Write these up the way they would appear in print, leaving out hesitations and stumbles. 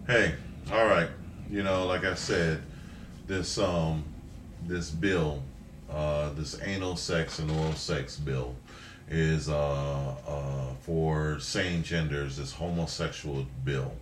Hey, all right. Like I said, this this bill, this anal sex and oral sex bill, is for same genders. This homosexual bill,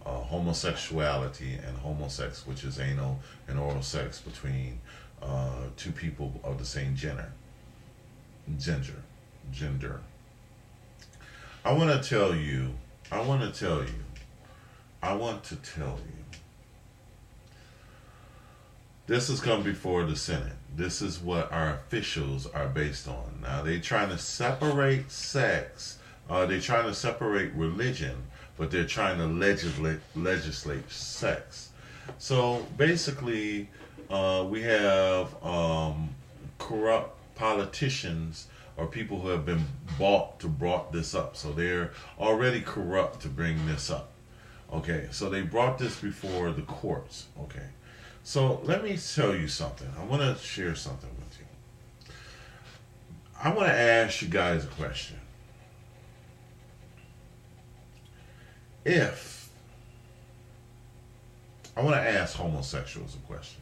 homosexuality and homosex, which is anal and oral sex between two people of the same gender, gender. I want to tell you. I want to tell you. I want to tell you. This has come before the Senate. This is what our officials are based on. Now they're trying to separate sex. They're trying to separate religion, but they're trying to legislate sex. So basically, we have corrupt politicians or people who have been bought to brought this up. So they're already corrupt to bring this up. Okay, so they brought this before the courts. Okay, so let me tell you something. I want to share something with you. I want to ask you guys a question. If I want to ask homosexuals a questions.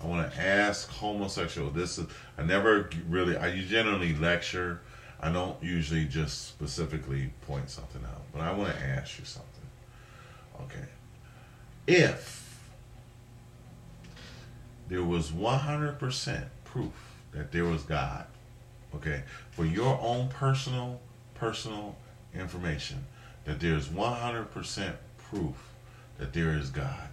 I want to ask homosexual. This is I never really. I generally lecture. I don't usually just specifically point something out, but I want to ask you something. Okay, if there was 100% proof that there was God, okay, for your own personal information, that there's 100% proof that there is God.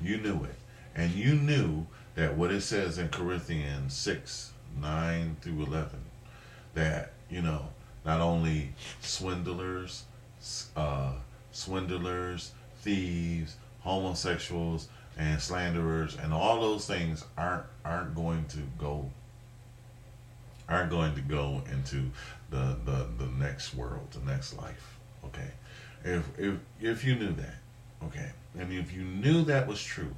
You knew it. And you knew that what it says in Corinthians 6, 9 through 11, that, not only swindlers, uh, swindlers, thieves, homosexuals, and slanderers, and all those things aren't going to go into the next world, the next life. Okay, if you knew that, okay, and if you knew that was true,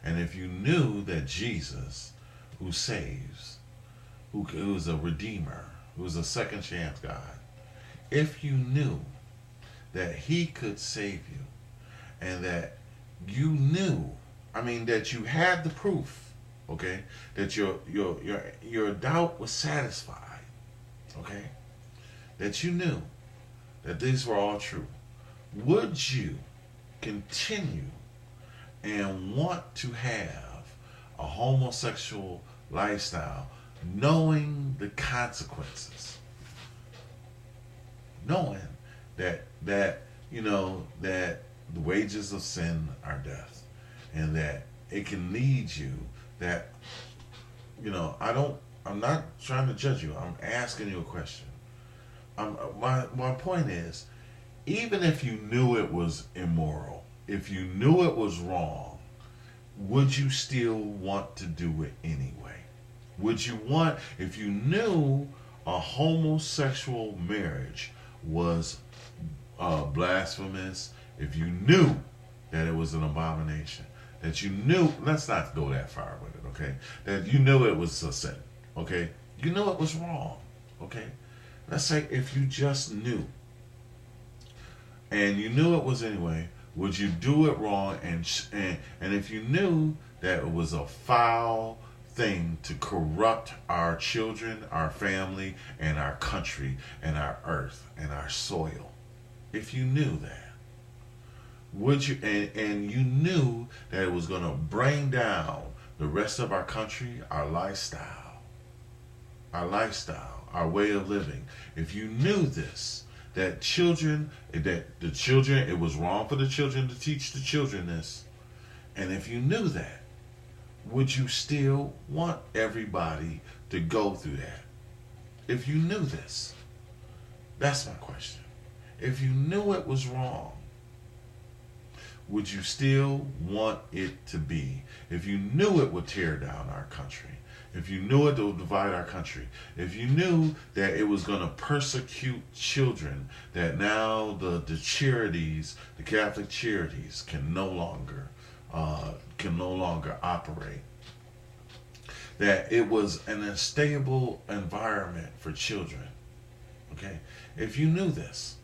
and if you knew that Jesus, who saves, who is a redeemer, who is a second chance God, if you knew that He could save you, and that you knew, I mean, that you had the proof, okay, that your doubt was satisfied, okay, that you knew that these were all true, would you continue and want to have a homosexual lifestyle, knowing the consequences, knowing that the wages of sin are death, and that it can lead you that I'm not trying to judge you. I'm asking you a question. My point is, even if you knew it was immoral, if you knew it was wrong, would you still want to do it anyway? Would you want, if you knew a homosexual marriage was blasphemous, if you knew that it was an abomination, that you knew, let's not go that far with it, okay? That you knew it was a sin, okay? You knew it was wrong, okay? Let's say if you just knew, and you knew it was anyway, would you do it wrong? And if you knew that it was a foul thing to corrupt our children, our family, and our country, and our earth, and our soil, if you knew that, would you? And you knew that it was going to bring down the rest of our country, our way of living. If you knew this, it was wrong for the children to teach the children this, and if you knew that, would you still want everybody to go through that? If you knew this, that's my question. If you knew it was wrong, would you still want it to be? If you knew it would tear down our country, if you knew it would divide our country, if you knew that it was going to persecute children, that now the charities, the Catholic charities, can no longer operate, that it was an unstable environment for children. Okay, if you knew this,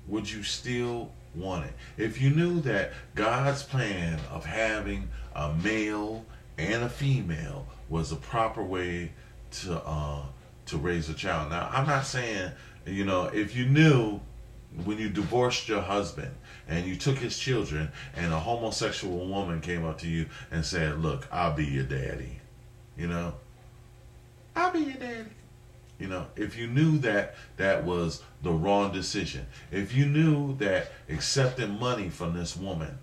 would you still wanted, if you knew that God's plan of having a male and a female was a proper way to raise a child. Now, I'm not saying, if you knew when you divorced your husband and you took his children and a homosexual woman came up to you and said, "Look, I'll be your daddy," I'll be your daddy. If you knew that that was the wrong decision, if you knew that accepting money from this woman,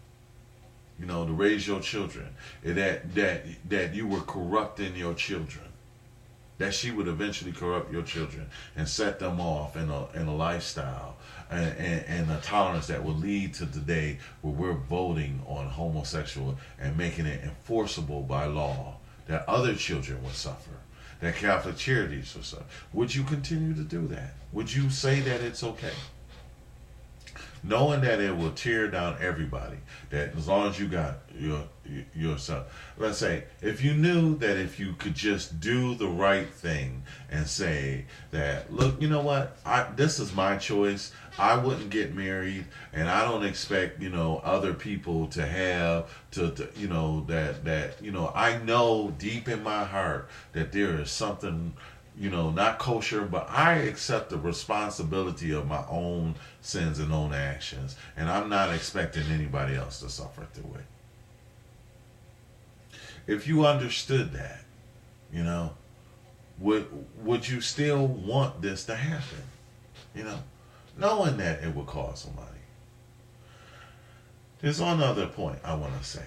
to raise your children, that you were corrupting your children, that she would eventually corrupt your children and set them off in a lifestyle and a tolerance that will lead to the day where we're voting on homosexual and making it enforceable by law, that other children would suffer, that Catholic charities would suffer. Would you continue to do that? Would you say that it's okay? Knowing that it will tear down everybody, that as long as you got yourself. Let's say, if you knew that if you could just do the right thing and say that, look, you know what, this is my choice, I wouldn't get married, and I don't expect, other people to have, I know deep in my heart that there is something, not kosher, but I accept the responsibility of my own sins and own actions, and I'm not expecting anybody else to suffer through it. If you understood that, would you still want this to happen? Knowing that it would cause somebody. There's one other point I want to say.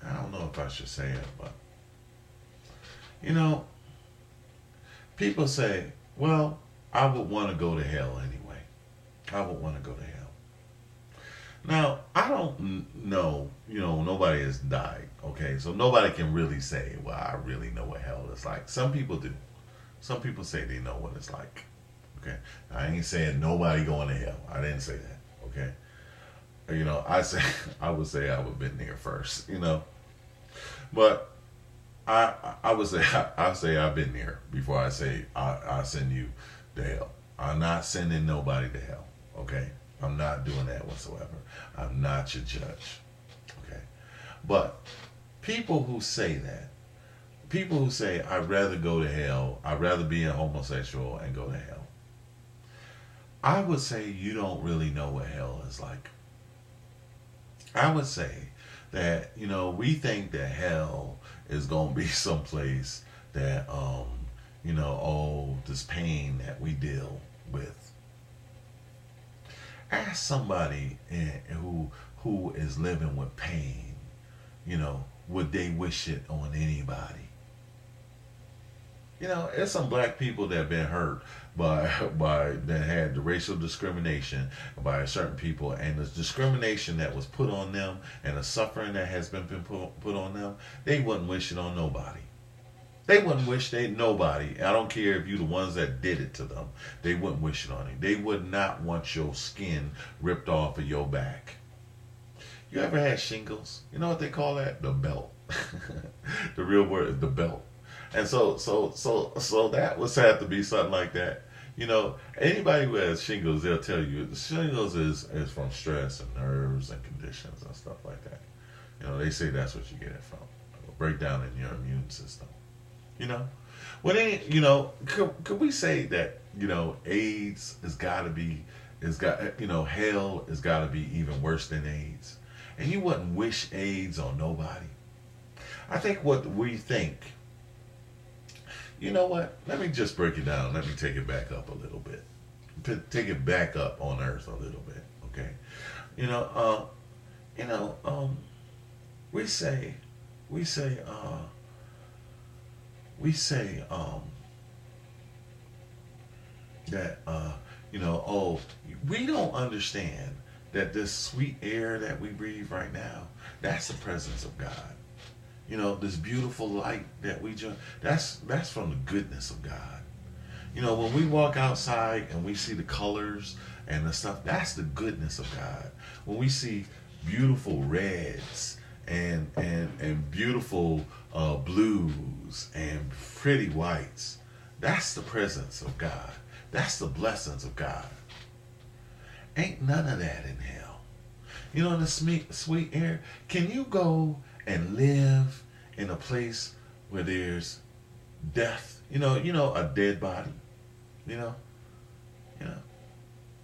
I don't know if I should say it, but people say, well, I would want to go to hell anyway. I would want to go to hell. Now, I don't know, nobody has died, okay? So nobody can really say, well, I really know what hell is like. Some people do. Some people say they know what it's like, okay? I ain't saying nobody going to hell. I didn't say that, okay? I would say I would have been there first, But I would say I've been there before I say I send you to hell. I'm not sending nobody to hell, okay? I'm not doing that whatsoever. I'm not your judge, okay? But people who say that, people who say I'd rather go to hell, I'd rather be a homosexual and go to hell, I would say you don't really know what hell is like. I would say that, we think that hell is going to be someplace that, this pain that we deal with. Ask somebody who is living with pain, would they wish it on anybody? There's some black people that have been hurt by that had the racial discrimination by certain people, and the discrimination that was put on them and the suffering that has been put on them, they wouldn't wish it on nobody. They wouldn't wish nobody. I don't care if you the ones that did it to them. They wouldn't wish it on you. They would not want your skin ripped off of your back. You ever had shingles? You know what they call that? The belt. The real word is the belt. And so that would have to be something like that. Anybody who has shingles, they'll tell you the shingles is from stress and nerves and conditions and stuff like that. They say that's what you get it from. A breakdown in your immune system. Could we say that, AIDS hell has got to be even worse than AIDS? And you wouldn't wish AIDS on nobody. I think what we think, you know what? Let me just break it down. Let me take it back up a little bit. Take it back up on earth a little bit, okay? We say that we don't understand that this sweet air that we breathe right now, that's the presence of God. This beautiful light that we just, that's from the goodness of God. When we walk outside and we see the colors and the stuff, that's the goodness of God. When we see beautiful reds and beautiful blues and pretty whites, that's the presence of God. That's the blessings of God. Ain't none of that in hell. You know, the sweet air. Can you go and live in a place where there's death? A dead body. You know,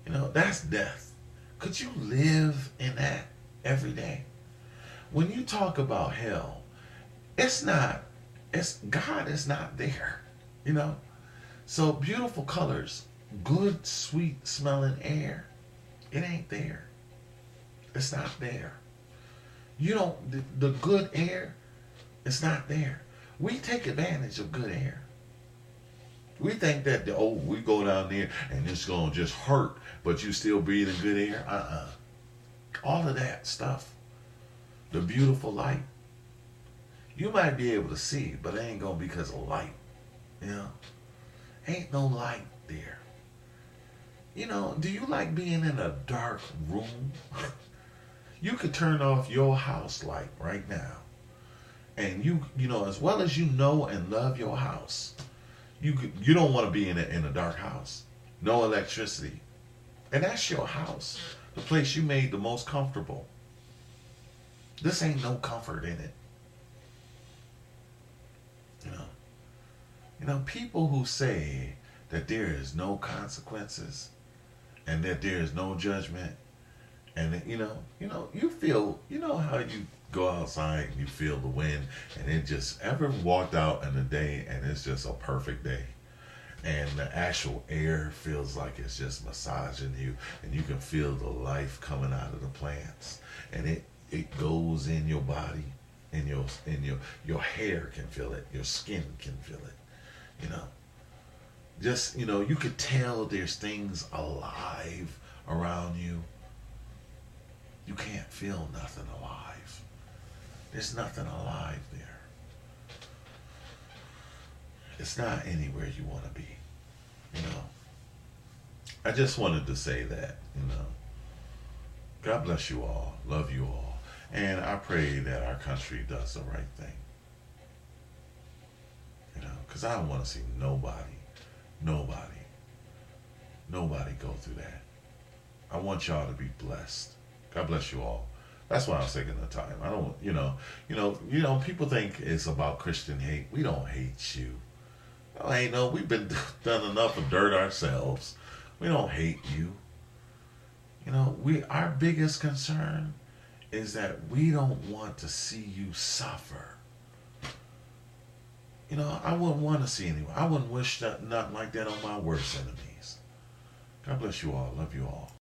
you know, that's death. Could you live in that every day? When you talk about hell, it's not. It's God is not there. You know, so beautiful colors, good, sweet smelling air. It ain't there. It's not there. You don't, the good air, it's not there. We take advantage of good air. We think that, we go down there and it's going to just hurt, but you still breathing good air. All of that stuff. The beautiful light. You might be able to see, but it ain't going to be because of light. Ain't no light there. Do you like being in a dark room? You could turn off your house light right now. And as well as and love your house, you don't want to be in a dark house. No electricity. And that's your house. The place you made the most comfortable. This ain't no comfort in it. People who say that there is no consequences and that there is no judgment, and that, you feel, how you go outside and you feel the wind, and it just ever walked out in a day and it's just a perfect day, and the actual air feels like it's just massaging you, and you can feel the life coming out of the plants, and it goes in your body, and your hair can feel it, your skin can feel it. Just, you could tell there's things alive around you. You can't feel nothing alive. There's nothing alive there. It's not anywhere you want to be. I just wanted to say that, God bless you all. Love you all. And I pray that our country does the right thing. Because I don't want to see nobody go through that. I want y'all to be blessed. God bless you all. That's why I'm taking the time. I don't, people think it's about Christian hate. We don't hate you. We've been done enough of dirt ourselves. We don't hate you. Our biggest concern is that we don't want to see you suffer. I wouldn't want to see anyone. I wouldn't wish nothing like that on my worst enemies. God bless you all. Love you all.